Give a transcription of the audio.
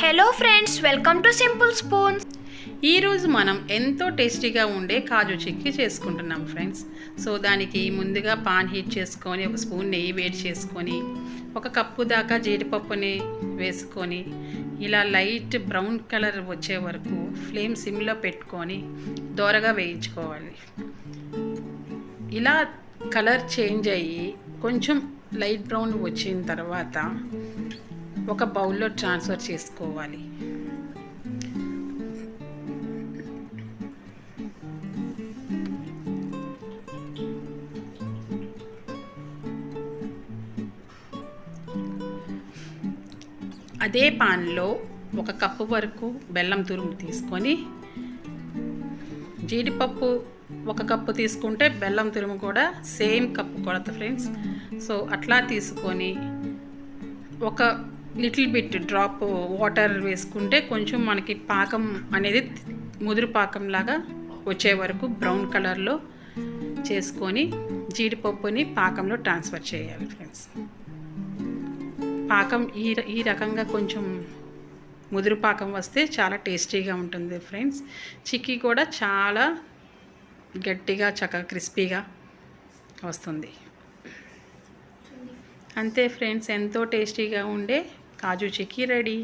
Hello friends, welcome to simple spoons. ఈరోజు మనం ఎంతో టేస్టీగా ఉండే కాజు చిక్కీ చేసుకుంటున్నాం ఫ్రెండ్స్. సో దానికి ముందుగా పాన్ హీట్ చేసుకొని ఒక స్పూన్ నెయ్యి వేడి చేసుకొని ఒక కప్పు దాకా జీడిపప్పుని వేసుకొని ఇలా లైట్ బ్రౌన్ కలర్ వచ్చే వరకు ఫ్లేమ్ సిమ్లో పెట్టుకొని దోరగా వేయించుకోవాలి. ఇలా కలర్ చేంజ్ అయ్యి కొంచెం లైట్ బ్రౌన్ వచ్చిన తర్వాత ఒక బౌల్లో ట్రాన్స్ఫర్ చేసుకోవాలి. అదే పాన్లో ఒక కప్పు వరకు బెల్లం తురుము తీసుకొని, జీడిపప్పు ఒక కప్పు తీసుకుంటే బెల్లం తురుము కూడా సేమ్ కప్పు కొలత ఫ్రెండ్స్. సో అట్లా తీసుకొని ఒక లిటిల్ బిట్ డ్రాప్ వాటర్ వేసుకుంటే కొంచెం మనకి పాకం అనేది ముదురు పాకంలాగా వచ్చే వరకు బ్రౌన్ కలర్లో చేసుకొని జీడిపప్పుని పాకంలో ట్రాన్స్ఫర్ చేయాలి ఫ్రెండ్స్. పాకం ఈ రకంగా కొంచెం ముదురు పాకం వస్తే చాలా టేస్టీగా ఉంటుంది ఫ్రెండ్స్. చిక్కీ కూడా చాలా గట్టిగా చక్కగా క్రిస్పీగా వస్తుంది. అంతే ఫ్రెండ్స్, ఎంతో టేస్టీగా ఉండే కాజు చిక్కీ రెడీ.